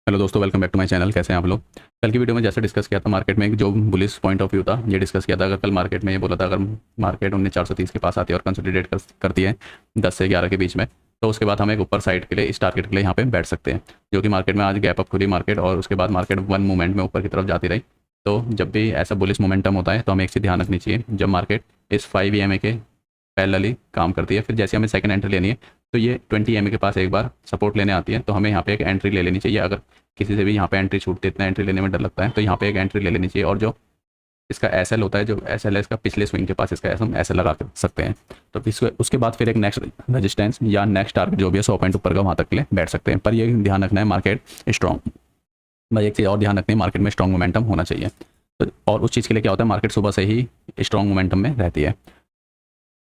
Hello दोस्तों, welcome back to my channel. कैसे हैं आप लोग। कल की वीडियो में जैसे डिस्कस किया था, मार्केट में एक जो बुलिश पॉइंट ऑफ व्यू था ये डिस्कस किया था। अगर कल मार्केट में ये बोला था, अगर मार्केट 19,430 के पास आती है और कंसोलिडेट करती है 10 से 11 के बीच में, तो उसके बाद हम एक ऊपर साइड के लिए इस टारगेट के लिए यहाँ पे बैठ सकते हैं। जो कि मार्केट में आज गैप अप खुली मार्केट और उसके बाद मार्केट वन मूवमेंट में ऊपर की तरफ जाती रही। तो जब भी ऐसा बुलिश मोमेंटम होता है तो हमें एक चीज़ ध्यान रखनी चाहिए, जब मार्केट इस 5 EMA के पैरेलली काम करती है, फिर जैसे हमें सेकंड एंट्री लेनी है तो ये 20 EMA के पास एक बार सपोर्ट लेने आती है, तो हमें यहाँ पे एक एंट्री ले लेनी चाहिए। अगर किसी से भी यहाँ पे एंट्री छूटती है, इतना एंट्री लेने में डर लगता है, तो यहाँ पे एक एंट्री ले लेनी चाहिए। और जो इसका एसएल होता है, जो एसएल है इसका पिछले स्विंग के पास, इसका हम एसएल लगा सकते हैं। तो इसको उसके बाद फिर एक नेक्स्ट रजिस्टेंस या नेक्स्ट टारगेट जो भी है 100 पॉइंट ऊपर का, वहाँ तक के लिए बैठ सकते हैं। पर ये ध्यान रखना है मार्केट स्ट्रॉन्ग, भाई एक चीज़ और ध्यान रखनी है, मार्केट में स्ट्रॉन्ग मोमेंटम होना चाहिए। तो और उस चीज़ के लिए क्या होता है, मार्केट सुबह से ही स्ट्रॉन्ग मोमेंटम में रहती है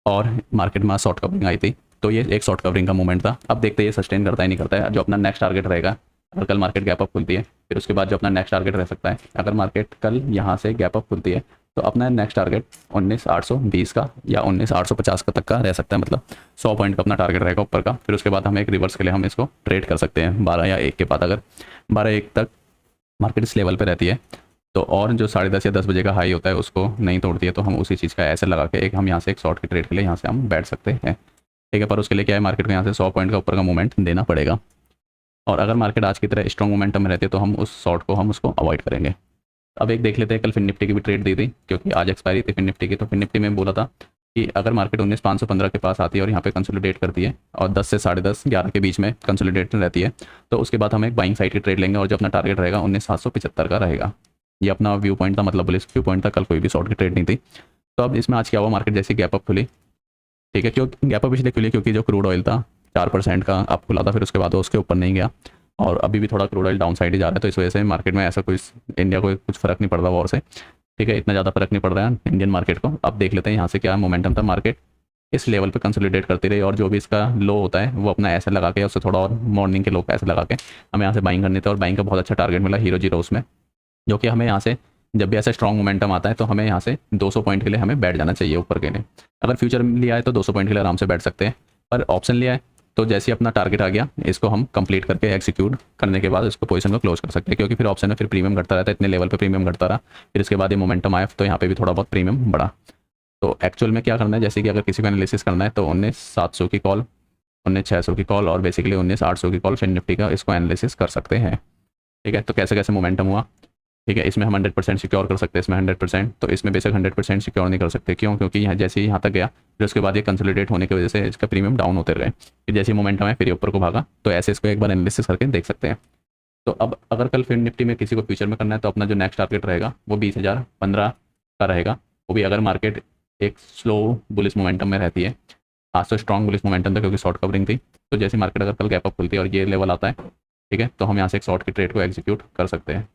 और मार्केट में शॉर्ट कवरिंग आई थी, तो ये एक शॉर्ट कवरिंग का मूवमेंट था। अब देखते हैं ये सस्टेन करता है नहीं करता है। जो अपना नेक्स्ट टारगेट रहेगा, अगर कल मार्केट गैप अप खुलती है, फिर उसके बाद जो अपना नेक्स्ट टारगेट रह सकता है, अगर मार्केट कल यहाँ से गैप अप खुलती है तो अपना नेक्स्ट टारगेट 19,820 का या 19,850 का तक का रह सकता है। मतलब 100 पॉइंट का अपना टारगेट रहेगा ऊपर का। फिर उसके बाद हम एक रिवर्स के लिए हम इसको ट्रेड कर सकते हैं 12 या 1 के बाद। अगर 12-1 तक मार्केट इस लेवल पर रहती है तो, और जो 10:30 या 10 बजे का हाई होता है उसको नहीं तोड़ती है, तो हम उसी चीज़ का ऐसे लगा के एक हम यहाँ से एक शॉर्ट की ट्रेड के लिए यहाँ से हम बैठ सकते हैं। ठीक है, पर उसके लिए क्या है, मार्केट को यहाँ से 100 पॉइंट का ऊपर का मूवमेंट देना पड़ेगा। और अगर मार्केट आज की तरह स्ट्रॉन्ग मोमेंटम में रहती है तो हम उस शॉर्ट को हम उसको अवॉइड करेंगे। अब एक देख लेते हैं, कल फिन निफ्टी की भी ट्रेड दी थी क्योंकि आज एक्सपायरी थी फिन निफ्टी की। तो फिन निफ्टी में बोला था कि अगर मार्केट 19,515 के पास आती है और यहाँ पे कंसोलिडेट करती है और 10 से 10:30 11 के बीच में कंसोलिडेट रहती है, तो उसके बाद हम एक बाइंग साइड की ट्रेड लेंगे और जो अपना टारगेट रहेगा 19,775 का रहेगा। ये अपना व्यू पॉइंट था, मतलब बुलिश व्यू पॉइंट था। कल कोई भी शॉर्ट की ट्रेड नहीं थी। तो अब इसमें आज क्या हुआ, मार्केट जैसे गैप अप खुली, ठीक है, क्यों गैप अप इसलिए खुली क्योंकि जो क्रूड ऑयल था 4% का अप खुला था, फिर उसके बाद उसके ऊपर नहीं गया और अभी भी थोड़ा क्रूड ऑयल डाउन साइड ही जा रहा है। तो इस वजह से मार्केट में ऐसा कोई इंडिया को कुछ फर्क नहीं पड़ रहा वॉर से, ठीक है, इतना ज़्यादा फर्क नहीं पड़ रहा है इंडियन मार्केट को। अब देख लेते हैं यहाँ से क्या मोमेंटम था। मार्केट इस लेवल पे कंसोलिडेट करती रही और जो भी इसका लो होता है वो अपना ऐसे लगा के, उससे थोड़ा और मॉर्निंग के लो पे ऐसे लगा के हमें यहाँ से बाइंग करनी थी। और बाइंग का बहुत अच्छा टारगेट मिला हीरो जीरो उसमें, जो कि हमें यहाँ से जब भी ऐसा स्ट्रॉन्ग मोमेंटम आता है तो हमें यहाँ से 200 पॉइंट के लिए हमें बैठ जाना चाहिए ऊपर के लिए। अगर फ्यूचर में लिया है तो 200 पॉइंट के लिए आराम से बैठ सकते हैं, पर ऑप्शन लिया है तो जैसे ही अपना टारगेट आ गया इसको हम कंप्लीट करके एग्जीक्यूट करने के बाद इसको पोजीशन को क्लोज कर सकते हैं, क्योंकि फिर ऑप्शन में फिर प्रीमियम घटता रहता है। इतने लेवल पे प्रीमियम घटता रहा, फिर इसके बाद ये मोमेंटम आया तो यहाँ पे भी थोड़ा बहुत प्रीमियम बढ़ा। तो एक्चुअल में क्या करना है, जैसे कि अगर किसी को एनालिसिस करना है तो 19,700 की कॉल, 19,600 की कॉल और बेसिकली 19,800 की कॉल फिन निफ्टी का, इसको एनालिसिस कर सकते हैं। ठीक है, तो कैसे कैसे मोमेंटम हुआ, ठीक है, इसमें हम 100% सिक्योर कर सकते हैं, इसमें 100%। तो इसमें बेशक 100% सिक्योर नहीं कर सकते, क्यों, क्योंकि यहाँ जैसे ही यहाँ तक गया फिर उसके बाद ये कंसोलिडेट होने की वजह से इसका प्रीमियम डाउन होते रहे। फिर जैसे मोमेंटम है फिर ये ऊपर को भागा, तो ऐसे इसको एक बार एनालिसिस करके देख सकते हैं। तो अब अगर कल फिर निफ्टी में किसी को फ्यूचर में करना है तो अपना जो नेक्स्ट टारगेट रहेगा वो 20,015 का रहेगा। वो भी अगर मार्केट एक स्लो बुलिश मोमेंटम में रहती है। आज तो स्ट्रॉन्ग बुलिश मोमेंटम था क्योंकि शॉर्ट कवरिंग थी। तो जैसे मार्केट अगर कल गैप अप खुलती है और ये लेवल आता है, ठीक है, तो हम यहाँ से एक शॉर्ट की ट्रेड को एग्जीक्यूट कर सकते हैं।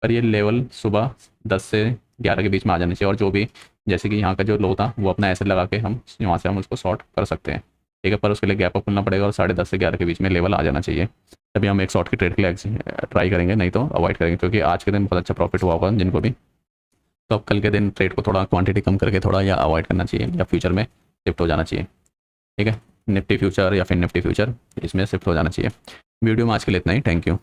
पर ये लेवल सुबह 10 से 11 के बीच में आ जाने चाहिए और जो भी जैसे कि यहाँ का जो लो था वो अपना ऐसे लगा के हम वहाँ से हम उसको शॉर्ट कर सकते हैं। ठीक है, पर उसके लिए गैप अप खुलना पड़ेगा और 10:30 से 11 के बीच में लेवल आ जाना चाहिए, तभी हम एक शॉर्ट की ट्रेड के लिए ट्राई करेंगे, नहीं तो अवॉइड करेंगे। क्योंकि आज के दिन बहुत अच्छा प्रॉफिट हुआ होगा जिनको भी, तो अब कल के दिन ट्रेड को थोड़ा क्वांटिटी कम करके थोड़ा या अवॉइड करना चाहिए या फ्यूचर में शिफ्ट हो जाना चाहिए। ठीक है, निफ्टी फ्यूचर या फिर निफ्टी फ्यूचर इसमें शिफ्ट हो जाना चाहिए। वीडियो में आज के लिए इतना ही, थैंक यू।